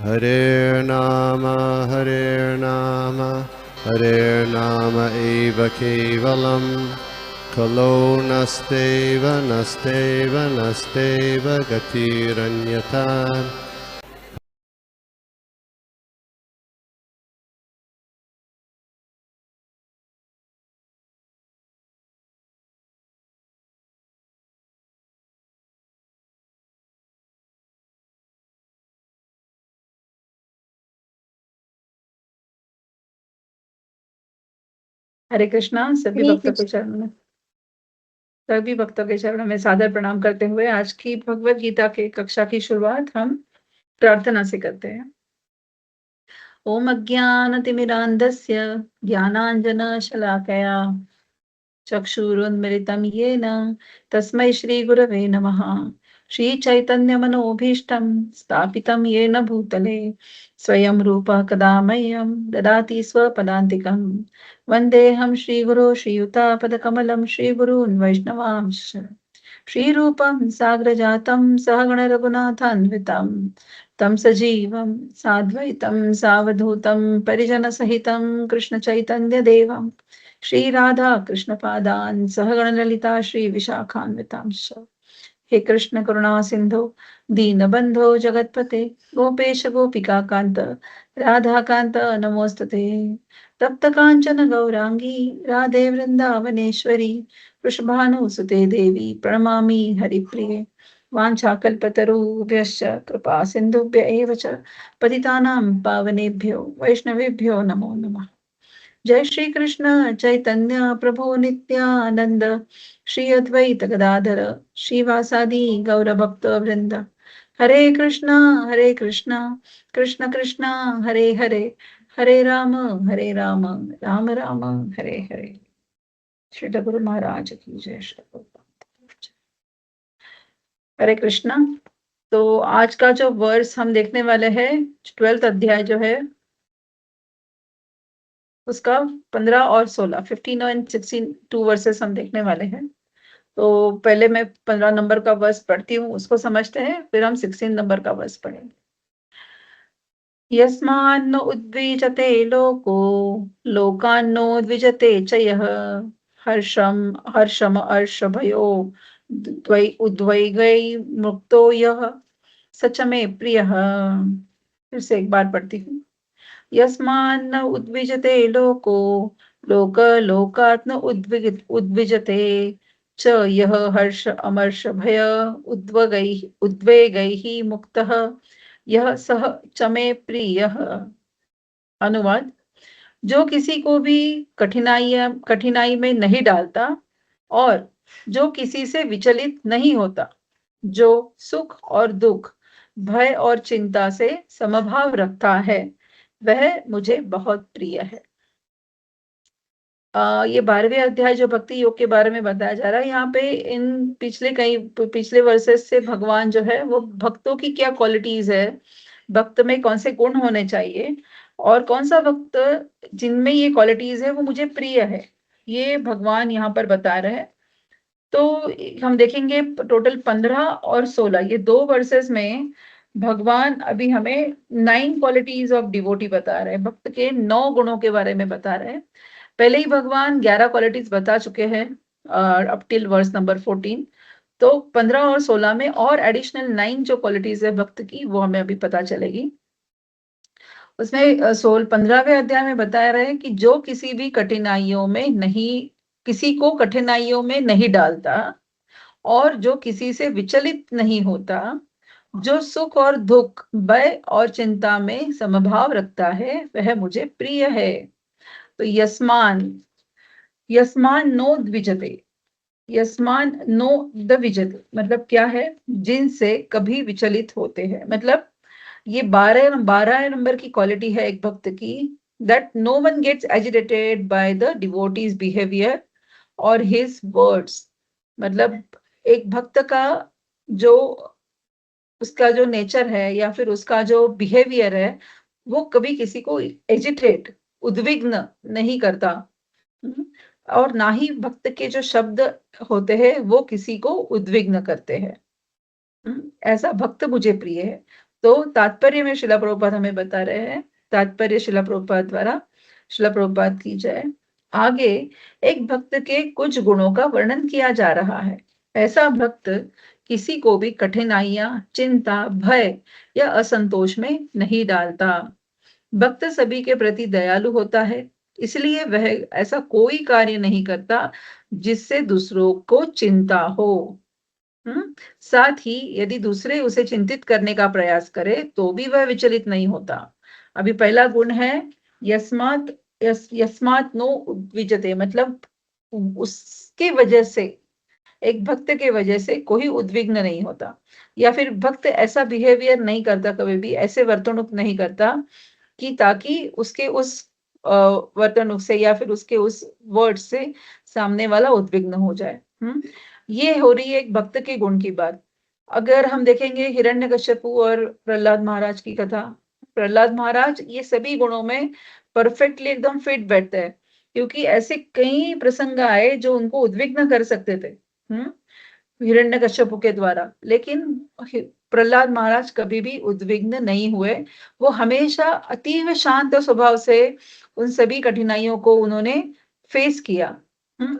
Hare Nama Hare Nama eva kevalam Kalo nasteva nasteva nasteva gatiranyata. हरे कृष्णा। सभी भक्तों के चरणों में सादर प्रणाम करते हुए आज की भगवत गीता के कक्षा की शुरुआत हम प्रार्थना से करते हैं। ओम अज्ञानतिमिरान्धस्य ज्ञानाञ्जनशलाकया चक्षुरुन्मिलितं येन तस्मै श्रीगुरवे नमः। श्रीचैतन्यमनोभीष्टं स्थापितं येन भूतले स्वयं रूपः कदा मह्यं ददाति स्वपदान्तिकं। वन्देऽहं श्रीगुरो श्रीयुतापदकमलं श्रीगुरून् वैष्णवांश्च श्रीरूपं साग्रजातं सहगण रघुनाथान्वितं तं सजीवं साद्वैतं सावधूतं परिजनसहितं कृष्णचैतन्यदेवं श्रीराधा कृष्णपादान् सहगण ललिता श्री विशाखान्वितांश्च। हे कृष्ण करुणा सिंधु दीनबंधो जगतपते गोपेश गोपिका कांत राधा कांत नमोस्तुते। तप्त कांचन गौरांगी राधे वृंदावनेश्वरी वृषभानुसुते देवी प्रणमामि हरिप्रिये। वाञ्छाकल्पतरुभ्यश्च कृपा सिन्धुभ्य एव च पतितानां पावनेभ्यो वैष्णवेभ्यो नमो नमः। जय श्री कृष्ण चैतन्य प्रभु नित्यानंद श्री अद्वैत गदाधर श्रीवासादि गौर भक्त वृंद। हरे कृष्णा कृष्ण कृष्ण हरे हरे हरे राम राम राम हरे हरे। श्री गुरु महाराज की जय। श्री हरे कृष्णा। तो आज का जो वर्स हम देखने वाले हैं 12th अध्याय जो है उसका 15 और 16 15 और 16 2 वर्सेस हम देखने वाले हैं। तो पहले मैं 15 नंबर का वर्स पढ़ती हूँ, उसको समझते हैं, फिर हम 16 नंबर का वर्स पढ़ेंगे। यस्मान्न उद्विजते लोको लोकान्नो द्विजते च यः हर्षम हर्षभयो उद्वैगै मुक्तो यः स च मे प्रियः। फिर से एक बार पढ़ती हूँ। यस्मान्न उद्विजते लोको लोकात् न उद्विजते च यः हर्ष अमर्ष भय उद्वेगैः मुक्तः यह सह च मे प्रियः। अनुवाद। जो किसी को भी कठिनाई में नहीं डालता और जो किसी से विचलित नहीं होता, जो सुख और दुख भय और चिंता से समभाव रखता है, वह मुझे बहुत प्रिय है। ये 12वें अध्याय जो भक्ति योग के बारे में बताया जा रहा है, यहाँ पे इन पिछले वर्सेस से भगवान जो है वो भक्तों की क्या क्वालिटीज है, भक्त में कौन से गुण होने चाहिए और कौन सा भक्त जिनमें ये क्वालिटीज है वो मुझे प्रिय है, ये भगवान यहाँ पर बता रहे हैं। तो हम देखेंगे टोटल 15 और 16 ये 2 वर्सेस में भगवान अभी हमें 9 क्वालिटीज ऑफ डिवोटी बता रहे हैं, भक्त के 9 गुणों के बारे में बता रहे हैं। पहले ही भगवान 11 क्वालिटीज बता चुके हैं अप टिल वर्स नंबर 14। तो 15 और 16 में और एडिशनल 9 जो क्वालिटीज है भक्त की वो हमें अभी पता चलेगी। उसमें 15वें अध्याय में बताया रहे कि जो किसी भी किसी को कठिनाइयों में नहीं डालता और जो किसी से विचलित नहीं होता, जो सुख और दुख भय और चिंता में समभाव रखता है, वह मुझे प्रिय है। तो यस्मान नो द्विजते, यस्मान नो द्विजते मतलब क्या है, जिनसे कभी विचलित होते हैं। मतलब ये 12 नंबर की क्वालिटी है एक भक्त की, that no one gets agitated by the devotee's behaviour और हिज वर्ड्स। मतलब एक भक्त का जो उसका जो नेचर है या फिर उसका जो बिहेवियर है वो कभी किसी को एजिटेट उद्विग्न नहीं करता। और ना ही भक्त के जो शब्द होते हैं वो किसी को उद्विग्न करते हैं। ऐसा भक्त मुझे प्रिय है। तो तात्पर्य में शिला प्रभुपाद हमें बता रहे हैं, तात्पर्य शिला प्रभुपाद द्वारा, शिला प्रभुपाद की जय। आगे एक भक्त के कुछ गुणों का वर्णन किया जा रहा है। ऐसा भक्त किसी को भी कठिनाइयां, चिंता, भय या असंतोष में नहीं डालता। भक्त सभी के प्रति दयालु होता है, इसलिए वह ऐसा कोई कार्य नहीं करता जिससे दूसरों को चिंता हो। साथ ही यदि दूसरे उसे चिंतित करने का प्रयास करे तो भी वह विचलित नहीं होता। अभी पहला गुण है यस्मात् नो उद्विजते, मतलब उसके वजह से, एक भक्त के वजह से कोई उद्विग्न नहीं होता, या फिर भक्त ऐसा बिहेवियर नहीं करता, कभी भी ऐसे वर्तणूक नहीं करता कि ताकि उसके उस वर्तणूक से या फिर उसके उस वर्ड से सामने वाला उद्विग्न हो जाए। ये हो रही है एक भक्त के गुण की बात। अगर हम देखेंगे हिरण्यकश्यपु और प्रहलाद महाराज की कथा, प्रहलाद महाराज ये सभी गुणों में परफेक्टली एकदम फिट बैठते हैं, क्योंकि ऐसे कई प्रसंग आए जो उनको उद्विग्न कर सकते थे हिरण्यकश्यपु के द्वारा, लेकिन प्रहलाद महाराज कभी भी उद्विग्न नहीं हुए। वो हमेशा अतीव शांत स्वभाव से उन सभी कठिनाइयों को उन्होंने फेस किया।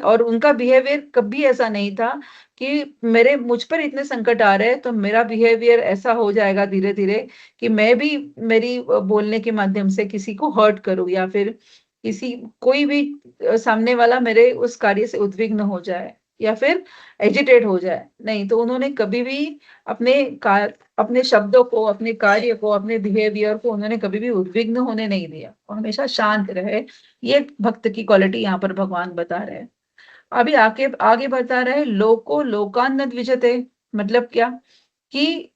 और उनका बिहेवियर कभी ऐसा नहीं था कि मुझ पर इतने संकट आ रहे हैं तो मेरा बिहेवियर ऐसा हो जाएगा धीरे धीरे कि मैं भी मेरी बोलने के माध्यम से किसी को हर्ट करूं, या फिर कोई भी सामने वाला मेरे उस कार्य से उद्विग्न हो जाए या फिर एजिटेट हो जाए। नहीं, तो उन्होंने कभी भी अपने शब्दों को, अपने कार्य को, अपने बिहेवियर को उन्होंने कभी भी उद्विग्न होने नहीं दिया, और हमेशा शांत रहे। ये भक्त की क्वालिटी यहाँ पर भगवान बता रहे हैं। अभी आगे बता रहे हैं लोको लोकान्न द्विजते, मतलब क्या कि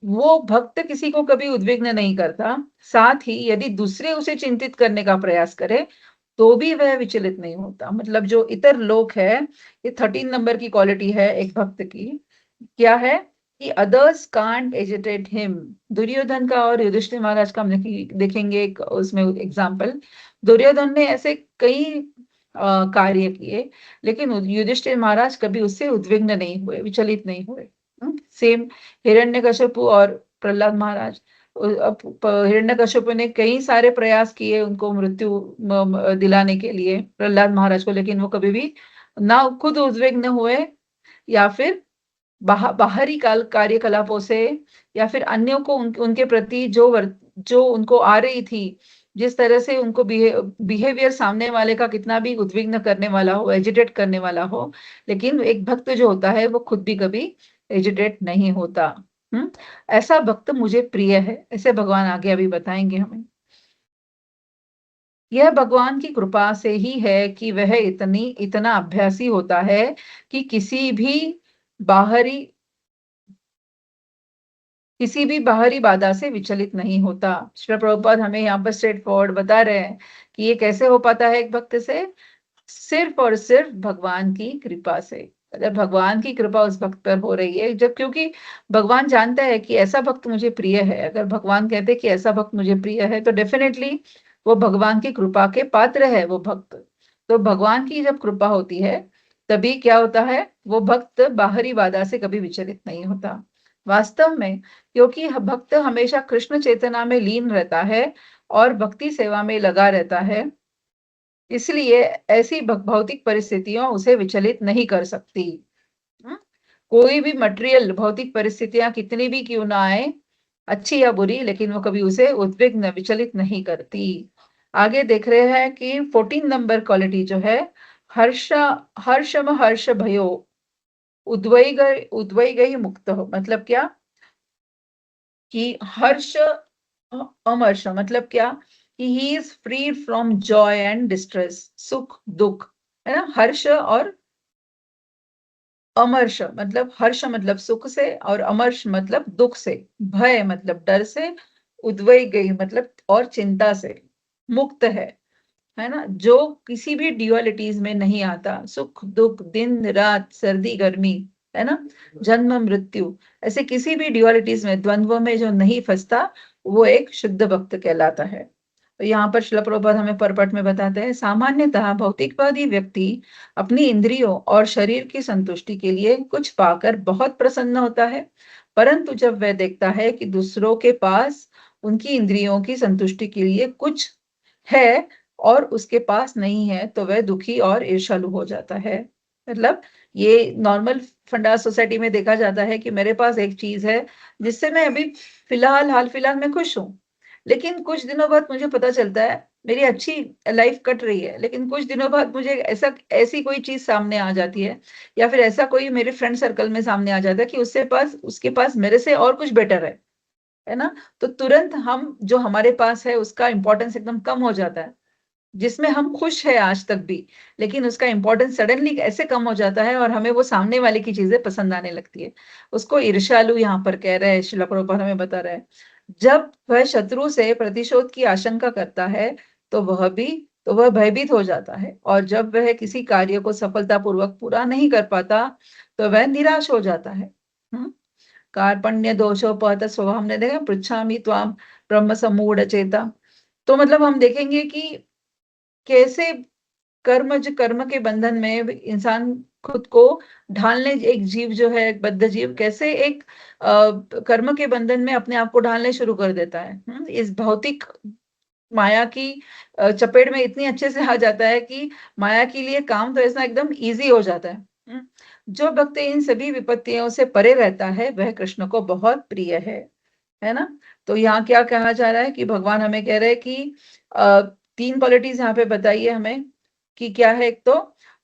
वो भक्त किसी को कभी उद्विग्न नहीं करता, साथ ही यदि दूसरे उसे चिंतित करने का प्रयास करे तो भी वह विचलित नहीं होता। मतलब जो इतर लोक है, ये 13 नंबर की क्वालिटी है एक भक्त की। क्या है कि others can't agitate him. Duryodhan का और युधिष्ठिर महाराज का हम देखेंगे एक उसमें एग्जाम्पल। दुर्योधन ने ऐसे कई कार्य किए, लेकिन युधिष्ठिर महाराज कभी उससे उद्विग्न नहीं हुए, विचलित नहीं हुए। सेम हिरण्यकश्यपु और प्रहलाद महाराज। हिरण्यकश्यपु ने कई सारे प्रयास किए उनको मृत्यु दिलाने के लिए, प्रहलाद महाराज को, लेकिन वो कभी भी ना खुद उद्विग्न हुए या फिर बाहरी कार्यकलापों से या फिर अन्यों को उनके प्रति जो उनको आ रही थी, जिस तरह से उनको बिहेवियर सामने वाले का कितना भी उद्विग्न करने वाला हो, एजिटेट करने वाला हो, लेकिन एक भक्त जो होता है वो खुद भी कभी एजिटेट नहीं होता। ऐसा भक्त मुझे प्रिय है, ऐसे भगवान आगे अभी बताएंगे हमें। यह भगवान की कृपा से ही है कि वह इतना अभ्यासी होता है कि किसी भी बाहरी बाधा से विचलित नहीं होता। श्री प्रभुपाद हमें यहाँ पर स्ट्रेट फॉरवर्ड बता रहे हैं कि ये कैसे हो पाता है एक भक्त से, सिर्फ और सिर्फ भगवान की कृपा से। अगर भगवान की कृपा उस भक्त पर हो रही है, जब क्योंकि भगवान जानता है कि ऐसा भक्त मुझे प्रिय है, अगर भगवान कहते हैं कि ऐसा भक्त मुझे प्रिय है तो डेफिनेटली वो भगवान की कृपा के पात्र है वो भक्त। तो भगवान की जब कृपा होती है तभी क्या होता है, वो भक्त बाहरी बाधा से कभी विचलित नहीं होता। वास्तव में क्योंकि भक्त हमेशा कृष्ण चेतना में लीन रहता है और भक्ति सेवा में लगा रहता है, इसलिए ऐसी भौतिक परिस्थितियां उसे विचलित नहीं कर सकती। कोई भी मटेरियल भौतिक परिस्थितियां कितनी भी क्यों ना आए, अच्छी या बुरी, लेकिन वो कभी उसे उद्विग्न विचलित नहीं करती। आगे देख रहे हैं कि 14 नंबर क्वालिटी जो है हर्ष भयो उद्वैग मुक्त हो। मतलब क्या कि हर्ष अमर्ष, मतलब क्या कि he is free from Joy and distress, सुख दुख, है ना। हर्ष और अमर्ष, मतलब हर्ष मतलब सुख से और अमर्ष मतलब दुख से, भय मतलब डर से, उद्वैग मतलब और चिंता से मुक्त है ना। जो किसी भी ड्यूअलिटीज में नहीं आता, सुख दुख, दिन रात, सर्दी गर्मी, है ना, जन्म मृत्यु, ऐसे किसी भी ड्यूअलिटीज में, द्वंद्व में जो नहीं फंसता, वो एक शुद्ध भक्त कहलाता है। तो यहाँ पर श्रील प्रभुपाद हमें परपट में बताते हैं, सामान्यतः भौतिकवादी व्यक्ति अपनी इंद्रियों और शरीर की संतुष्टि के लिए कुछ पाकर बहुत प्रसन्न होता है, परंतु जब वह देखता है कि दूसरों के पास उनकी इंद्रियों की संतुष्टि के लिए कुछ है और उसके पास नहीं है, तो वह दुखी और ईर्ष्यालु हो जाता है। मतलब ये नॉर्मल फंडा सोसाइटी में देखा जाता है कि मेरे पास एक चीज है जिससे मैं अभी हाल फिलहाल में खुश हूँ, लेकिन कुछ दिनों बाद मुझे पता चलता है मेरी अच्छी लाइफ कट रही है, लेकिन कुछ दिनों बाद मुझे ऐसी कोई चीज सामने आ जाती है, या फिर ऐसा कोई मेरे फ्रेंड सर्कल में सामने आ जाता है कि उसके पास मेरे से और कुछ बेटर है ना। तो तुरंत हम जो हमारे पास है उसका इंपॉर्टेंस एकदम कम हो जाता है, जिसमें हम खुश है आज तक भी, लेकिन उसका इंपॉर्टेंस सडनली ऐसे कम हो जाता है और हमें वो सामने वाले की चीजें पसंद आने लगती है। उसको ईर्ष्यालु यहाँ पर कह रहे हैं, श्रील प्रभुपाद हमें बता रहे हैं। जब वह शत्रु से प्रतिशोध की आशंका करता है तो वह भयभीत हो जाता है, और जब वह किसी कार्य को सफलतापूर्वक पूरा नहीं कर पाता तो वह निराश हो जाता है। कार्पण्य दोषोपहत स्वभाव, हमने देखा पृच्छामि त्वाम ब्रह्म सम्मूढ़ चेता। तो मतलब हम देखेंगे कि कैसे कर्म के बंधन में इंसान खुद को ढालने, एक जीव जो है, एक बद्ध जीव कैसे एक कर्म के बंधन में अपने आप को ढालने शुरू कर देता है। इस भौतिक माया की चपेट में इतनी अच्छे से आ जाता है कि माया के लिए काम तो ऐसा एकदम इजी हो जाता है। जो भक्त इन सभी विपत्तियों से परे रहता है वह कृष्ण को बहुत प्रिय है ना। तो यहाँ क्या कहा जा रहा है कि भगवान हमें कह रहे हैं कि तीन क्वालिटीज यहाँ पे बताइए हमें कि क्या है। एक तो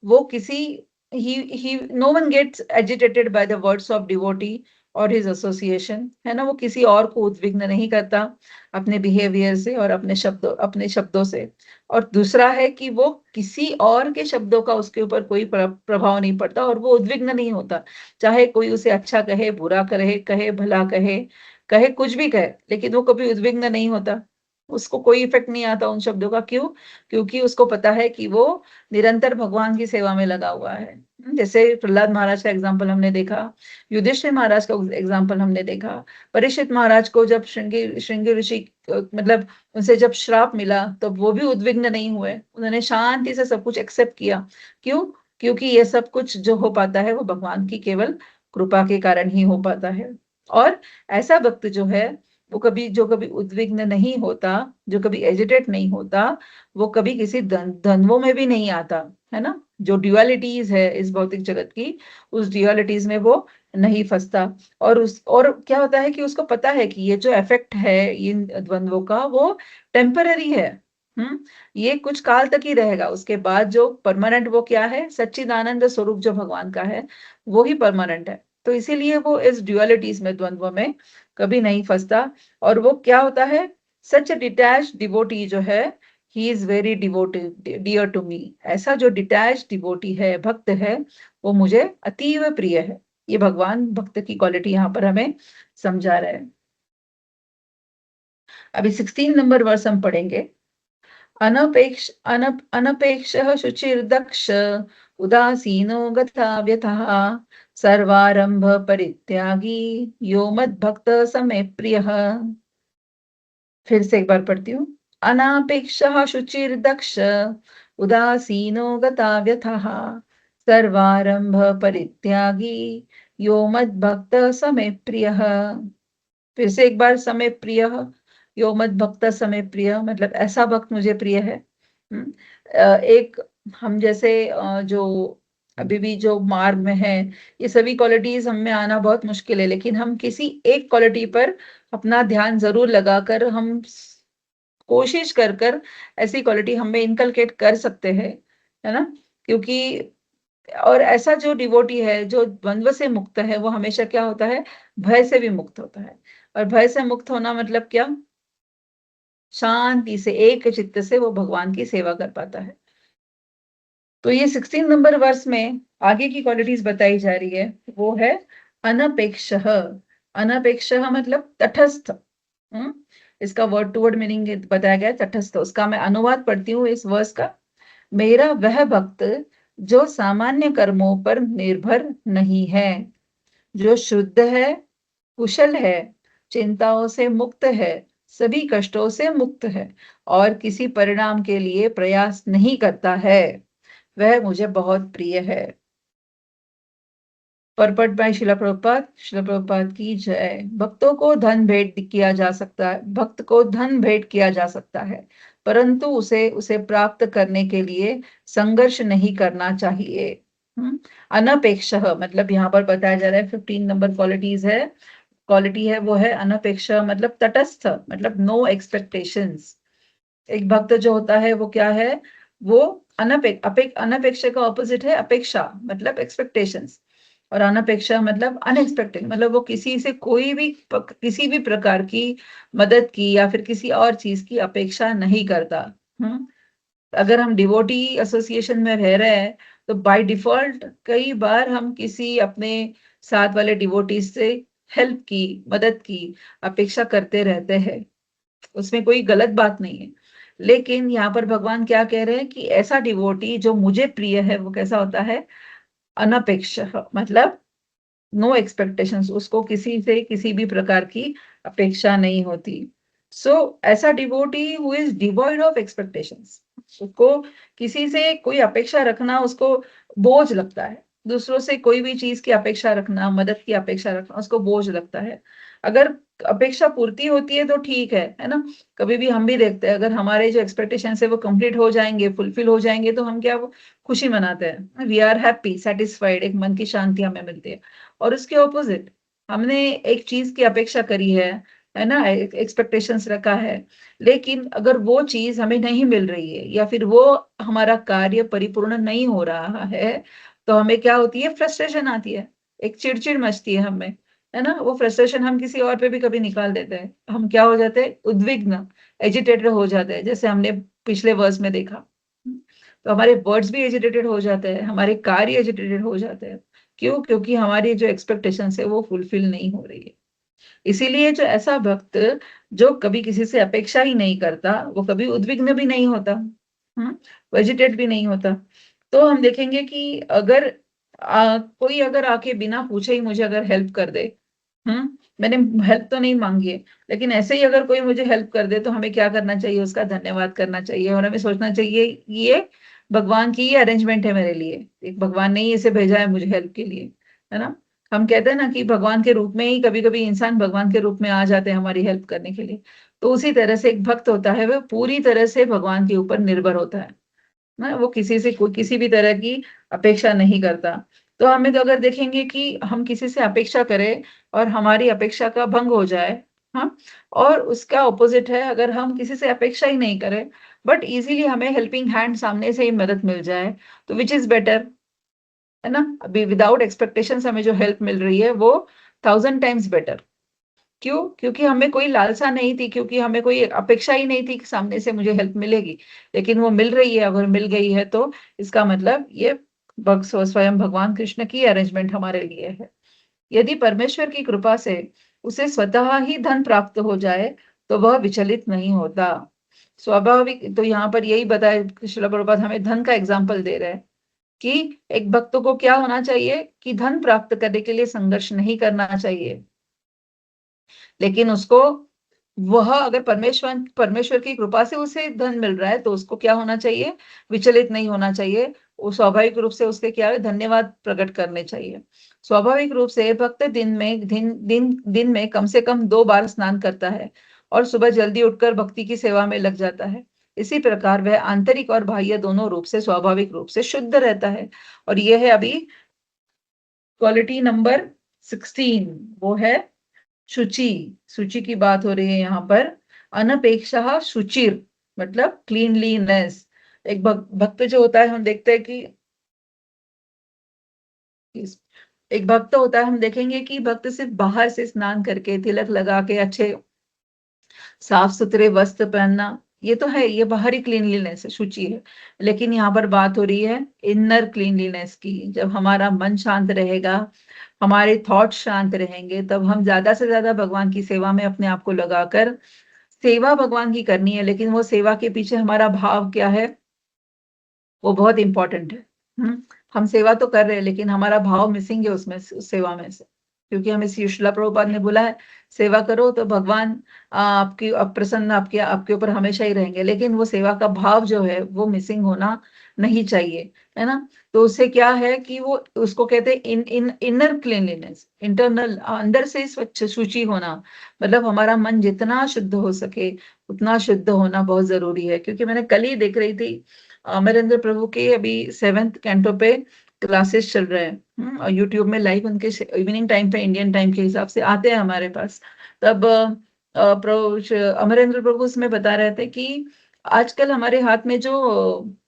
वो किसी ही no one gets agitated by the words of devotee और हिज एसोसिएशन, है ना। वो किसी और को उद्विग्न नहीं करता अपने बिहेवियर से और अपने शब्दों से। और दूसरा है कि वो किसी और के शब्दों का उसके ऊपर कोई प्रभाव नहीं पड़ता और वो उद्विग्न नहीं होता, चाहे कोई उसे अच्छा कहे, बुरा कहे, भला कहे कुछ भी कहे, लेकिन वो कभी उद्विग्न नहीं होता, उसको कोई इफेक्ट नहीं आता उन शब्दों का। क्यों? क्योंकि उसको पता है कि वो निरंतर भगवान की सेवा में लगा हुआ है। जैसे प्रहलाद महाराज का एग्जाम्पल हमने देखा, युधिष्ठिर महाराज का एग्जाम्पल हमने देखा, परीक्षित महाराज को जब श्रृंगी ऋषि मतलब उनसे जब श्राप मिला तब वो भी उद्विग्न नहीं हुए, उन्होंने शांति से सब कुछ एक्सेप्ट किया। क्यों? क्योंकि ये सब कुछ जो हो पाता है वो भगवान की केवल कृपा के कारण ही हो पाता है। और ऐसा भक्त जो है वो जो कभी उद्विग्न नहीं होता, जो कभी एजिटेट नहीं होता, वो कभी किसी द्वंद्वों में भी नहीं आता, है ना। जो ड्युअलिटीज है इस भौतिक जगत की, उस ड्युअलिटीज में वो नहीं फंसता। और क्या होता है कि उसको पता है कि ये जो इफेक्ट है इन द्वंद्वों का वो टेम्पररी है। ये कुछ काल तक ही रहेगा, उसके बाद जो परमानेंट वो क्या है, सच्चिदानंद स्वरूप जो भगवान का है वो ही परमानेंट है। तो इसीलिए वो इस ड्युअलिटीज में, द्वंद्व में कभी नहीं फंसता। और वो क्या होता है, सच डिटैच डिवोटी जो है, he is very devoted dear to me. ऐसा जो डिटैच डिवोटी है, भक्त है, वो मुझे अतीव प्रिय है। ये भगवान भक्त की क्वालिटी यहाँ पर हमें समझा रहे हैं। अभी 16 नंबर वर्ष हम पढ़ेंगे। अनपेक्ष शुचिर्दक्ष उदासीनो गता व्यथः सर्वारंभ परित्यागी यो मद्भक्त समे प्रियः। फिर से एक बार पढ़ती हूँ। अनापेक्ष शुचिर्दक्ष उदासीनो गता व्यथः सर्वारंभ परित्यागी यो मद्भक्त समे प्रियः। फिर से एक बार, समय प्रिय, यो मत भक्त समय प्रिय, मतलब ऐसा भक्त मुझे प्रिय है। एक हम जैसे जो अभी भी जो मार्ग में है, ये सभी क्वालिटीज हम में आना बहुत मुश्किल है, लेकिन हम किसी एक क्वालिटी पर अपना ध्यान जरूर लगाकर हम कोशिश कर ऐसी क्वालिटी हमें इनकलकेट कर सकते हैं, है ना। क्योंकि और ऐसा जो डिवोटी है जो द्वंद्व से मुक्त है, वो हमेशा क्या होता है, भय से भी मुक्त होता है। और भय से मुक्त होना मतलब क्या, शांति से एक चित्त से वो भगवान की सेवा कर पाता है। तो ये 16 नंबर वर्ष में आगे की क्वालिटीज बताई जा रही है, वो है अनपेक्ष। अनपेक्ष मतलब तटस्थ। इसका वर्ड टू वर्ड मीनिंग बताया गया है, तटस्थ। उसका मैं अनुवाद पढ़ती हूँ इस वर्ष का। मेरा वह भक्त जो सामान्य कर्मों पर निर्भर नहीं है, जो शुद्ध है, कुशल है, चिंताओं से मुक्त है, सभी कष्टों से मुक्त है और किसी परिणाम के लिए प्रयास नहीं करता है, वह मुझे बहुत प्रिय है। परपट बाय शिला प्रभुपाद की जय। भक्तों को धन भेंट किया जा सकता है, भक्त को धन भेंट किया जा सकता है, परंतु उसे उसे प्राप्त करने के लिए संघर्ष नहीं करना चाहिए। अनपेक्ष मतलब यहाँ पर बताया जा रहा है 15 नंबर क्वालिटी है वो है अनपेक्ष, मतलब तटस्थ, मतलब नो एक्सपेक्टेशंस। एक भक्त जो होता है वो क्या है, वो अनपेक्ष का ऑपोजिट है अपेक्षा, मतलब एक्सपेक्टेशंस, और अनपेक्षा मतलब अनएक्सपेक्टेड, मतलब वो किसी से किसी भी प्रकार की मदद की या फिर किसी और चीज की अपेक्षा नहीं करता। अगर हम डिवोटी एसोसिएशन में रह रहे हैं तो बाय डिफॉल्ट कई बार हम किसी अपने साथ वाले डिवोटीज से हेल्प की, मदद की अपेक्षा करते रहते हैं, उसमें कोई गलत बात नहीं है। लेकिन यहाँ पर भगवान क्या कह रहे हैं कि ऐसा डिवोटी जो मुझे प्रिय है वो कैसा होता है, अनपेक्ष, मतलब नो एक्सपेक्टेशंस, उसको किसी से किसी भी प्रकार की अपेक्षा नहीं होती। ऐसा devotee who is devoid of expectations, उसको किसी से कोई अपेक्षा रखना उसको बोझ लगता है, दूसरों से कोई भी चीज की अपेक्षा रखना, मदद की अपेक्षा रखना उसको बोझ लगता है। अगर अपेक्षा पूर्ति होती है तो ठीक है ना। कभी भी हम भी देखते हैं अगर हमारे जो एक्सपेक्टेशन है वो कंप्लीट हो जाएंगे, फुलफिल हो जाएंगे, तो हम क्या खुशी मनाते हैं, वी आर हैप्पी, सेटिस्फाइड, एक मन की शांति हमें मिलती है। और उसके ऑपोजिट हमने एक चीज की अपेक्षा करी है ना, एक्सपेक्टेशंस रखा है, लेकिन अगर वो चीज हमें नहीं मिल रही है या फिर वो हमारा कार्य परिपूर्ण नहीं हो रहा है, तो हमें क्या होती है, फ्रस्ट्रेशन आती है, एक चिड़चिड़ मचती है हमें, है ना। वो फ्रस्ट्रेशन हम किसी और पे भी कभी निकाल देते हैं, हम क्या हो जाते हैं, उद्विग्न, एजिटेटेड हो जाते हैं, जैसे हमने पिछले वर्स में देखा। तो हमारे वर्ड्स भी एजिटेटेड हो जाते हैं, हमारे कार्य एजिटेटेड हो जाते हैं। क्यों? क्योंकि हमारी जो एक्सपेक्टेशन है वो फुलफिल नहीं हो रही है। इसीलिए जो ऐसा भक्त जो कभी किसी से अपेक्षा ही नहीं करता, वो कभी उद्विग्न भी नहीं होता, वेजिटेट भी नहीं होता। तो हम देखेंगे कि अगर कोई अगर आके बिना पूछे ही मुझे अगर हेल्प कर दे, मैंने हेल्प तो नहीं मांगी है, लेकिन ऐसे ही अगर कोई मुझे हेल्प कर दे तो हमें क्या करना चाहिए, उसका धन्यवाद करना चाहिए, और हमें सोचना चाहिए ये भगवान की ये अरेंजमेंट है मेरे लिए, एक भगवान ने ही इसे भेजा है मुझे हेल्प के लिए, है ना। हम कहते हैं ना कि भगवान के रूप में ही कभी कभी इंसान भगवान के रूप में आ जाते हैं हमारी हेल्प करने के लिए। तो उसी तरह से एक भक्त होता है वह पूरी तरह से भगवान के ऊपर निर्भर होता है ना, वो किसी से कोई किसी भी तरह की अपेक्षा नहीं करता। तो हमें तो अगर देखेंगे कि हम किसी से अपेक्षा करें और हमारी अपेक्षा का भंग हो जाए, हाँ, और उसका ऑपोजिट है अगर हम किसी से अपेक्षा ही नहीं करें बट इजीली हमें हेल्पिंग हैंड सामने से ही मदद मिल जाए, तो विच इज बेटर, है ना। अभी विदाउट एक्सपेक्टेशंस हमें जो हेल्प मिल रही है वो 1000 टाइम्स बेटर। क्यों? क्योंकि हमें कोई लालसा नहीं थी, क्योंकि हमें कोई अपेक्षा ही नहीं थी कि सामने से मुझे हेल्प मिलेगी, लेकिन वो मिल रही है। अगर मिल गई है तो इसका मतलब ये स्वयं भगवान कृष्ण की अरेंजमेंट हमारे लिए है। यदि परमेश्वर की कृपा से उसे स्वतः ही धन प्राप्त हो जाए तो वह विचलित नहीं होता। स्वाभाविक, तो यहाँ पर यही बताया श्रील प्रभुपाद हमें धन का एग्जाम्पल दे रहे हैं कि एक भक्त को क्या होना चाहिए कि धन प्राप्त करने के लिए संघर्ष नहीं करना चाहिए, लेकिन उसको वह अगर परमेश्वर की कृपा से उसे धन मिल रहा है तो उसको क्या होना चाहिए, विचलित नहीं होना चाहिए। वो स्वाभाविक रूप से उसके क्या है, धन्यवाद प्रकट करने चाहिए। स्वाभाविक रूप से भक्त दिन में कम से कम 2 बार स्नान करता है और सुबह जल्दी उठकर भक्ति की सेवा में लग जाता है। इसी प्रकार वह आंतरिक और बाह्य दोनों रूप से स्वाभाविक रूप से शुद्ध रहता है। और यह है अभी क्वालिटी नंबर 16, वो है शुचि। शुचि की बात हो रही है यहाँ पर। अनपेक्षा शुचिर मतलब क्लीनलीनेस। एक भक्त जो होता है हम देखते हैं कि एक भक्त होता है, हम देखेंगे कि भक्त सिर्फ बाहर से स्नान करके तिलक लगा के अच्छे साफ सुथरे वस्त्र पहनना, ये तो है, ये बाहरी क्लीनलीनेस है, शुचि है। लेकिन यहाँ पर बात हो रही है इनर क्लीनलीनेस की। जब हमारा मन शांत रहेगा, हमारे थॉट शांत रहेंगे, तब हम ज्यादा से ज्यादा भगवान की सेवा में अपने आप को लगाकर, सेवा भगवान की करनी है, लेकिन वो सेवा के पीछे हमारा भाव क्या है वो बहुत इंपॉर्टेंट है। हम सेवा तो कर रहे हैं लेकिन हमारा भाव मिसिंग है उसमें, उस सेवा में से। क्योंकि हमें शिला प्रभुपाद ने बोला है सेवा करो तो भगवान आपकी प्रसन्न आपके ऊपर हमेशा ही रहेंगे, लेकिन वो सेवा का भाव जो है वो मिसिंग होना नहीं चाहिए, है ना। तो उससे क्या है कि वो उसको कहते हैं इनर क्लीनलीनेस, इंटरनल अंदर से स्वच्छ शुचि होना, मतलब हमारा मन जितना शुद्ध हो सके उतना शुद्ध होना बहुत जरूरी है। क्योंकि मैंने कल ही देख रही थी अमरेंद्र प्रभु के अभी 7th कैंटो पे क्लासेस चल रहे हैं और यूट्यूब में लाइव उनके इवनिंग टाइम पे इंडियन टाइम के हिसाब से आते हैं हमारे पास। तब अमरेंद्र प्रभु उसमें बता रहे थे कि आजकल हमारे हाथ में जो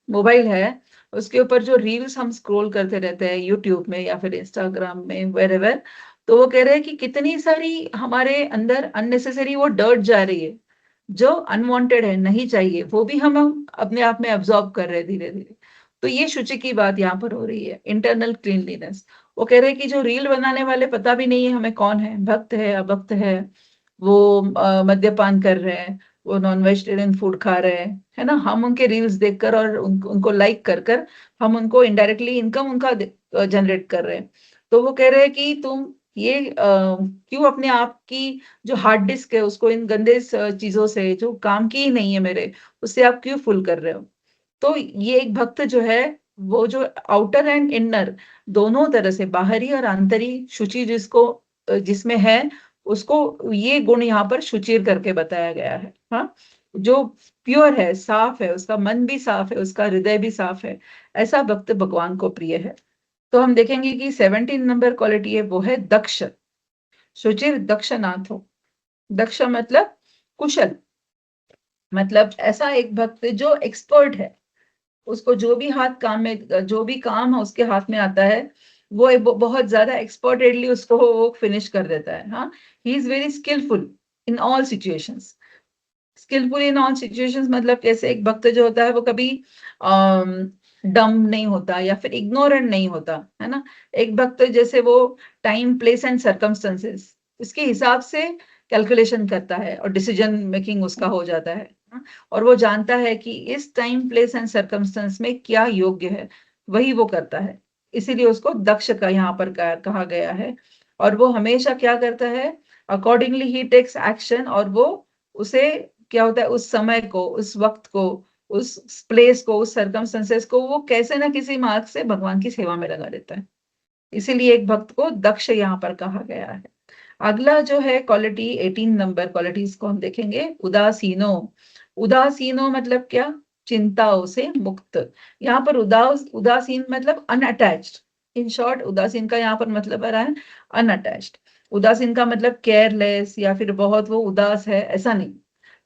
मोबाइल है उसके ऊपर जो रील्स हम स्क्रॉल करते रहते हैं यूट्यूब में या फिर इंस्टाग्राम में वेरेवर, तो वो कह रहे हैं कि कितनी सारी हमारे अंदर अननेसेसरी वो डर्ट जा रही है जो अनवांटेड है, नहीं चाहिए, वो भी हम अपने आप में अब्सॉर्ब कर रहे हैं धीरे धीरे। तो ये शुचि की बात यहाँ पर हो रही है, इंटरनल क्लीनलीनेस। वो कह रहे हैं कि जो रील बनाने वाले पता भी नहीं है हमें कौन है, भक्त है अभक्त है, वो मद्यपान कर रहे हैं, वो नॉन वेजिटेरियन फूड खा रहे हैं, है ना, हम उनके रील्स देखकर और उनको लाइक कर कर हम उनको इनडायरेक्टली इनकम उनका जनरेट कर रहे हैं। तो वो कह रहे हैं कि तुम ये क्यों अपने आप की जो हार्ड डिस्क है उसको इन गंदे चीजों से जो काम की ही नहीं है मेरे, उससे आप क्यों फुल कर रहे हो। तो ये एक भक्त जो है वो जो आउटर एंड इनर दोनों तरह से बाहरी और आंतरिक शुचि जिसको जिसमें है उसको ये गुण यहाँ पर शुचिर करके बताया गया है। हाँ, जो प्योर है, साफ है, उसका मन भी साफ है, उसका हृदय भी साफ है, ऐसा भक्त भगवान को प्रिय है। तो हम देखेंगे कि 17 नंबर क्वालिटी है वो है दक्ष। शुचिर दक्ष नाथ हो। दक्ष मतलब कुशल, मतलब ऐसा एक भक्त जो एक्सपर्ट है, उसको जो भी हाथ काम में जो भी काम है उसके हाथ में आता है वो बहुत ज्यादा एक्सपर्टेडली उसको वो फिनिश कर देता है। हाँ, he is very skillful in all situations. Skillful in all situations मतलब कैसे, एक भक्त जो होता है वो कभी डम नहीं होता या फिर इग्नोरेंट नहीं होता, है ना। एक भक्त जैसे वो टाइम प्लेस एंड सर्कमस्टेंसेस इसके हिसाब से कैलकुलेशन करता है और डिसीजन मेकिंग उसका हो जाता है। हाँ? और वो जानता है कि इस टाइम प्लेस एंड सर्कमस्टेंस में क्या योग्य है वही वो करता है, इसीलिए उसको दक्ष का यहाँ पर कहा गया है। और वो हमेशा क्या करता है, अकॉर्डिंगली ही टेक्स एक्शन, और वो उसे क्या होता है उस समय को, उस वक्त को, उस प्लेस को, उस सर्कमस्टेंसेस को वो कैसे ना किसी मार्ग से भगवान की सेवा में लगा देता है। इसीलिए एक भक्त को दक्ष यहाँ पर कहा गया है। अगला जो है क्वालिटी 18 नंबर क्वालिटीज को हम देखेंगे, उदासीनो। उदासीनो मतलब क्या, चिंताओं से मुक्त। यहाँ पर उदासीन मतलब अनअटैच्ड। इन शॉर्ट उदासीन का यहाँ पर मतलब आ रहा है अनअटैच्ड। उदासीन का मतलब केयरलेस या फिर बहुत वो उदास है, ऐसा नहीं।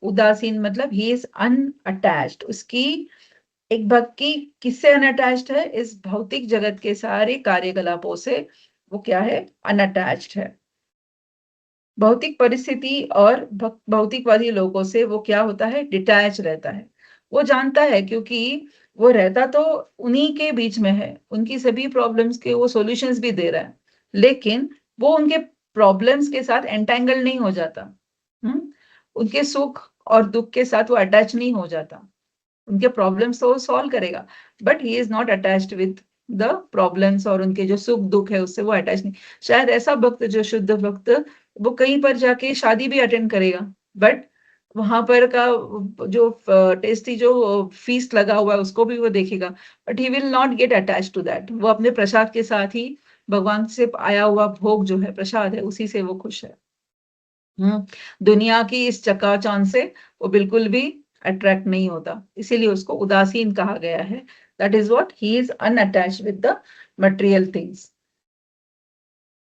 उदासीन मतलब ही इज अनअटैच्ड। उसकी एक भक्त की किससे अनअटैच्ड है, इस भौतिक जगत के सारे कार्यकलापों से वो क्या है, अनअटैच्ड है। भौतिक परिस्थिति और भौतिकवादी लोगों से वो क्या होता है, डिटैच रहता है। वो जानता है क्योंकि वो रहता तो उन्हीं के बीच में है, उनकी सभी प्रॉब्लम्स के वो सॉल्यूशंस भी दे रहा है, लेकिन वो उनके प्रॉब्लम्स के साथ एंटेंगल नहीं हो जाता। उनके सुख और दुख के साथ वो अटैच नहीं हो जाता। उनके प्रॉब्लम्स तो वो सॉल्व करेगा, but he is not attached with the problems, और उनके जो सुख दुख है उससे वो अटैच नहीं। शायद ऐसा भक्त जो शुद्ध भक्त वो कहीं पर जाके शादी भी अटेंड करेगा, बट वहां पर का जो टेस्टी जो फीस्ट लगा हुआ है उसको भी वो देखेगा, but he will not get attach to that. वो अपने प्रसाद के साथ ही, भगवान से आया हुआ भोग जो है प्रसाद है उसी से वो खुश है। दुनिया की इस चकाचौंध से वो बिल्कुल भी अट्रैक्ट नहीं होता, इसीलिए उसको उदासीन कहा गया है। That is what he is unattached with the material things.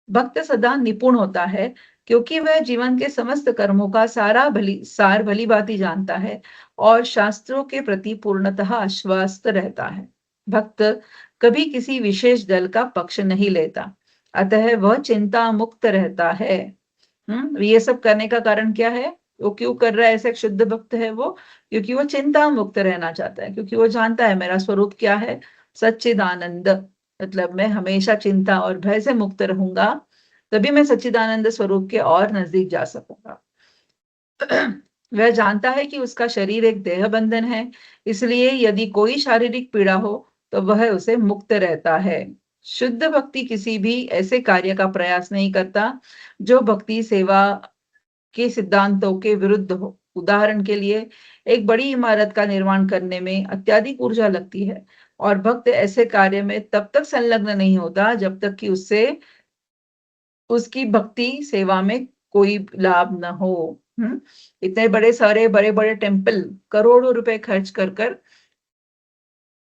भक्त सदा निपुण होता है क्योंकि वह जीवन के समस्त कर्मों का सार भली भांति जानता है और शास्त्रों के प्रति पूर्णतः आश्वस्त रहता है। भक्त कभी किसी विशेष दल का पक्ष नहीं लेता, अतः वह चिंता मुक्त रहता है। ये सब करने का कारण क्या है, वो क्यों कर रहा है, ऐसा एक शुद्ध भक्त है वो, क्योंकि वो चिंता मुक्त रहना चाहता है, क्योंकि वो जानता है मेरा स्वरूप क्या है, सच्चिदानंद। मतलब मैं हमेशा चिंता और भय से मुक्त रहूंगा, तभी मैं सच्चिदानंद स्वरूप के और नजदीक जा सकूंगा। वह जानता है कि उसका शरीर एक देह बंधन है, इसलिए यदि कोई शारीरिक पीड़ा हो तो वह उसे मुक्त रहता है। शुद्ध भक्ति किसी भी ऐसे कार्य का प्रयास नहीं करता जो भक्ति सेवा के सिद्धांतों के विरुद्ध हो। उदाहरण के लिए एक बड़ी इमारत का निर्माण करने में अत्यधिक ऊर्जा लगती है और भक्त ऐसे कार्य में तब तक संलग्न नहीं होता जब तक कि उससे उसकी भक्ति सेवा में कोई लाभ न हो। इतने बड़े बड़े टेम्पल करोड़ों रुपए खर्च कर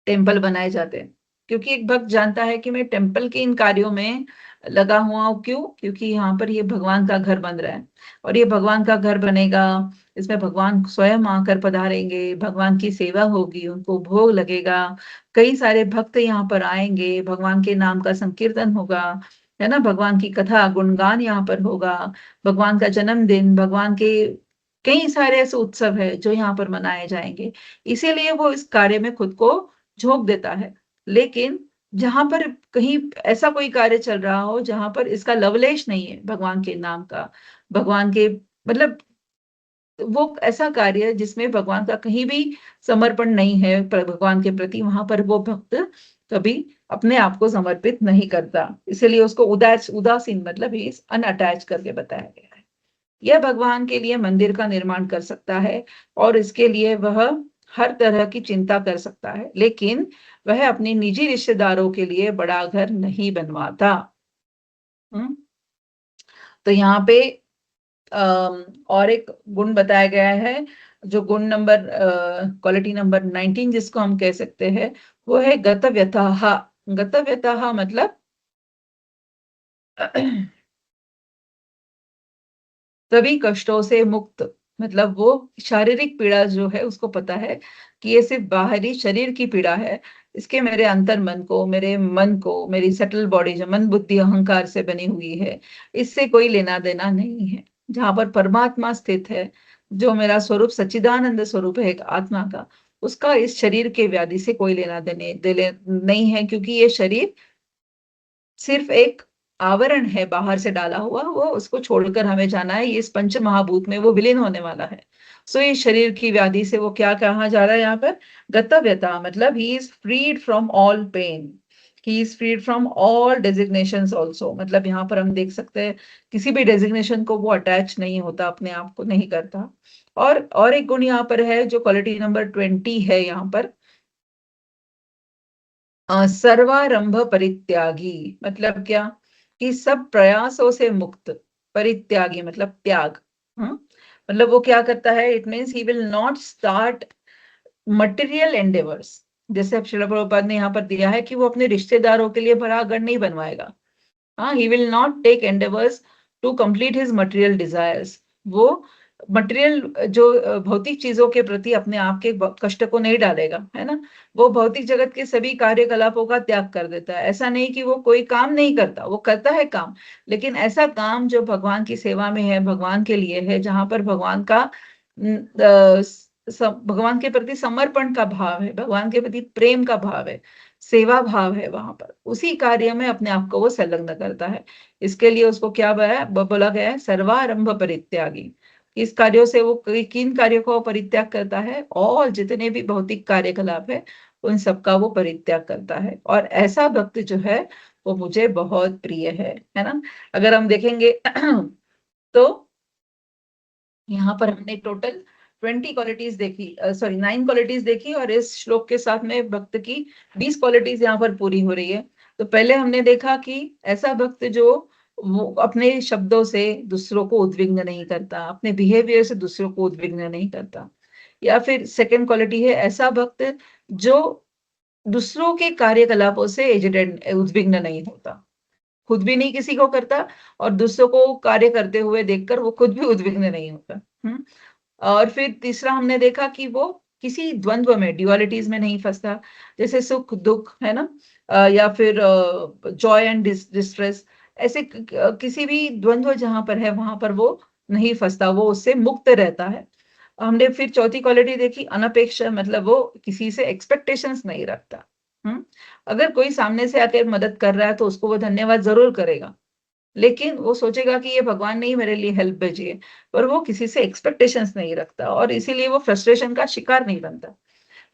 टेम्पल बनाए जाते हैं, क्योंकि एक भक्त जानता है कि मैं टेम्पल के इन कार्यों में लगा हुआ हूं। क्यों? क्योंकि यहाँ पर ये भगवान का घर बन रहा है और ये भगवान का घर बनेगा, इसमें भगवान स्वयं आकर पधारेंगे, भगवान की सेवा होगी, उनको भोग लगेगा, कई सारे भक्त यहाँ पर आएंगे, भगवान के नाम का संकीर्तन होगा, है ना, भगवान की कथा गुणगान यहाँ पर होगा, भगवान का जन्मदिन, भगवान के कई सारे ऐसे उत्सव है जो यहाँ पर मनाए जाएंगे। इसीलिए वो इस कार्य में खुद को झोंक देता है। लेकिन जहां पर कहीं ऐसा कोई कार्य चल रहा हो जहां पर इसका लवलेश नहीं है भगवान के नाम का, भगवान के मतलब वो ऐसा कार्य है जिसमें भगवान का कहीं भी समर्पण नहीं है भगवान के प्रति, वहां पर वो भक्त कभी अपने आप को समर्पित नहीं करता। इसीलिए उसको उदासीन मतलब ही अनअटैच करके बताया गया है। यह भगवान के लिए मंदिर का निर्माण कर सकता है और इसके लिए वह हर तरह की चिंता कर सकता है, लेकिन वह अपने निजी रिश्तेदारों के लिए बड़ा घर नहीं बनवाता। तो यहाँ पे और एक गुण बताया गया है, जो गुण नंबर क्वालिटी नंबर 19 जिसको हम कह सकते हैं, वो है गतव्यतः। गतव्यतः मतलब सभी कष्टों से मुक्त, मतलब वो शारीरिक पीड़ा जो है उसको पता है कि ये सिर्फ बाहरी शरीर की पीड़ा है, इसके मेरे अंतर मन को मेरी सटल बॉडी जो मन बुद्धि अहंकार से बनी हुई है, इससे कोई लेना देना नहीं है। जहां पर परमात्मा स्थित है, जो मेरा स्वरूप सच्चिदानंद स्वरूप है एक आत्मा का, उसका इस शरीर के व्याधि से कोई लेना देने नहीं है, क्योंकि ये शरीर सिर्फ एक आवरण है बाहर से डाला हुआ, वो उसको छोड़कर हमें जाना है, ये इस पंच महाभूत में वो विलीन होने वाला है। सो ये शरीर की व्याधि से वो क्या कहा जा रहा है यहाँ पर? गतव्यता मतलब he is freed from all pain, he is freed from all designations also, मतलब यहाँ पर हम देख सकते हैं किसी भी डेजिग्नेशन को वो अटैच नहीं होता, अपने आप को नहीं करता। और एक गुण यहाँ पर है जो क्वालिटी नंबर 20 है यहाँ पर, सर्वारंभ परित्यागी, मतलब क्या? कि सब प्रयासों से मुक्त। परित्यागी मतलब त्याग। मतलब वो क्या करता है? It means he will not start material endeavours. जैसे अब श्रील प्रभुपाद ने यहाँ पर दिया है कि वो अपने रिश्तेदारों के लिए बड़ा घर नहीं बनवाएगा। हाँ, he will not take endeavours to complete his material desires. वो मटेरियल जो भौतिक चीजों के प्रति अपने आप के कष्ट को नहीं डालेगा, है ना। वो भौतिक जगत के सभी कार्यकलापों का त्याग कर देता है। ऐसा नहीं कि वो कोई काम नहीं करता, वो करता है काम, लेकिन ऐसा काम जो भगवान की सेवा में है, भगवान के लिए है, जहां पर भगवान का भगवान के प्रति समर्पण का भाव है, भगवान के प्रति प्रेम का भाव है, सेवा भाव है, वहां पर उसी कार्य में अपने आप को वो संलग्न करता है। इसके लिए उसको क्या बोला गया है? सर्वारंभ परित्यागी। इस कार्यों से वो किन कार्यों को परित्याग करता है? और जितने भी भौतिक कार्यकलाप है उन सबका वो परित्याग करता है। और ऐसा भक्त जो है वो मुझे बहुत प्रिय है ना। अगर हम देखेंगे तो यहाँ पर हमने टोटल 20 क्वालिटीज देखी, सॉरी 9 क्वालिटीज देखी, और इस श्लोक के साथ में भक्त की 20 क्वालिटीज यहाँ पर पूरी हो रही है। तो पहले हमने देखा कि ऐसा भक्त जो वो अपने शब्दों से दूसरों को उद्विग्न नहीं करता, अपने बिहेवियर से दूसरों को उद्विग्न नहीं करता। या फिर सेकंड क्वालिटी है ऐसा भक्त जो दूसरों के कार्यकलापों से एजिटेड उद्विग्न नहीं होता, खुद भी नहीं किसी को करता और दूसरों को कार्य करते हुए देखकर वो खुद भी उद्विग्न नहीं होता। और फिर तीसरा हमने देखा कि वो किसी द्वंद्व में, ड्युअलिटीज में नहीं फंसता, जैसे सुख दुख, है ना, या फिर जॉय एंड डिस्ट्रेस, ऐसे किसी भी द्वंद्व जहां पर है वहां पर वो नहीं फंसता, वो उससे मुक्त रहता है। हमने फिर चौथी क्वालिटी देखी अनपेक्ष, मतलब वो किसी से एक्सपेक्टेशंस नहीं रखता। अगर कोई सामने से आकर मदद कर रहा है तो उसको वो धन्यवाद जरूर करेगा, लेकिन वो सोचेगा कि ये भगवान ने ही मेरे लिए हेल्प भेजी है, पर वो किसी से एक्सपेक्टेशंस नहीं रखता और इसीलिए वो फ्रस्ट्रेशन का शिकार नहीं बनता।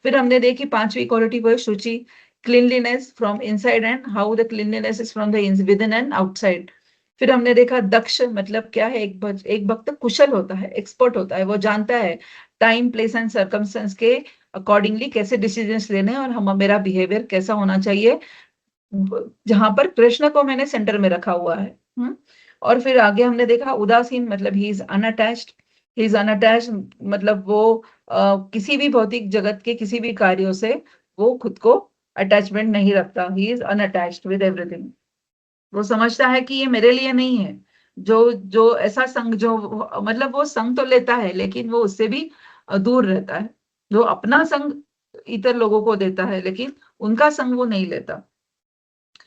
फिर हमने देखी पांचवी क्वालिटी वो है शुचि, cleanliness from inside and how the cleanliness is from the within and outside. फिर हमने देखा दक्ष मतलब क्या है, एक भक्त कुशल होता है, एक्सपर्ट होता है, वो जानता है टाइम प्लेस एंड सर्कमस्टेंस के अकॉर्डिंगली कैसे डिसीजंस लेने हैं और हम मेरा बिहेवियर कैसा होना चाहिए, जहां पर कृष्ण को मैंने सेंटर में रखा हुआ है। और फिर आगे हमने देखा उदासीन मतलब he is unattached, he is unattached मतलब वो किसी भी भौतिक जगत के किसी भी कार्यों से वो खुद को अटैचमेंट नहीं रखता, he is unattached with everything. वो समझता है कि ये मेरे लिए नहीं है। जो जो ऐसा संग जो मतलब वो संग तो लेता है लेकिन वो उससे भी दूर रहता है। जो अपना संग इतर लोगों को देता है लेकिन उनका संग वो नहीं लेता।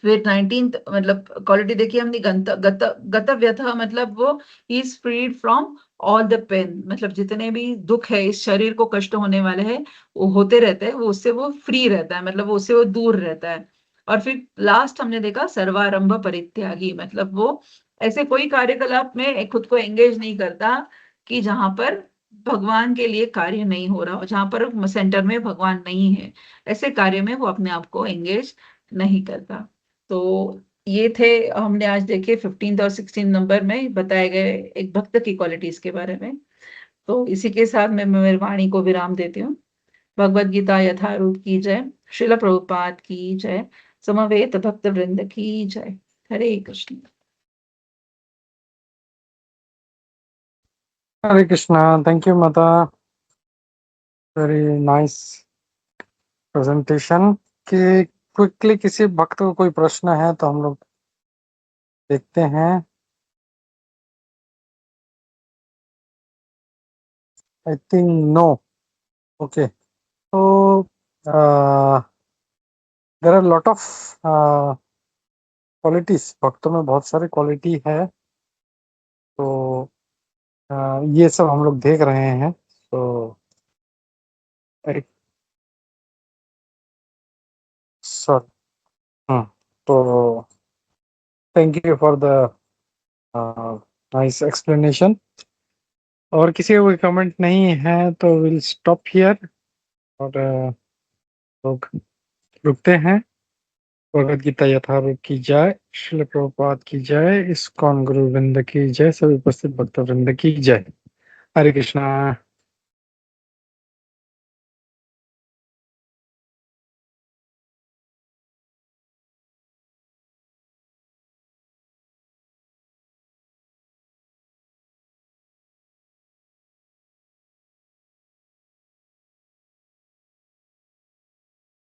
फिर 19th मतलब क्वालिटी देखिए हमने गतव्यथा मतलब वो he is freed from all the pain, मतलब जितने भी दुख है इस शरीर को कष्ट होने वाले हैं वो होते रहते हैं, वो उससे वो फ्री रहता है, मतलब वो उससे वो दूर रहता है। और फिर लास्ट हमने देखा सर्वारंभ परित्यागी, मतलब वो ऐसे कोई कार्यकलाप में खुद को एंगेज नहीं करता कि जहां पर भगवान के लिए कार्य नहीं हो रहा हो, जहां पर सेंटर में भगवान नहीं है, ऐसे कार्य में वो अपने आप को एंगेज नहीं करता। तो ये थे हमने आज देखे 15th और 16 नंबर में बताए गए एक भक्त की क्वालिटीज के बारे में। तो इसी के साथ मैं मेरी वाणी को विराम देती हूँ। भगवद गीता यथारूप की जय, श्रील प्रभुपाद की जय, समवेत भक्त वृंद की जय। हरे कृष्ण। हरे कृष्णा। थैंक यू माता, वेरी नाइस प्रेजेंटेशन। कि क्विकली किसी भक्त को कोई प्रश्न है तो हम लोग देखते हैं। I think no. ओके, तो there are lot of qualities, भक्तों में बहुत सारे क्वालिटी है, तो ये सब हम लोग देख रहे हैं। तो सर तो thank you for the nice explanation. और किसी का कोई कमेंट नहीं है तो विल स्टॉप हियर और लोग रुकते हैं। भगवद गीता यथारूप की जय, श्रील प्रभुपाद की जय, इस्कॉन गुरु वृंद की जय, सभी उपस्थित भक्त वृंद की जय। हरे कृष्णा।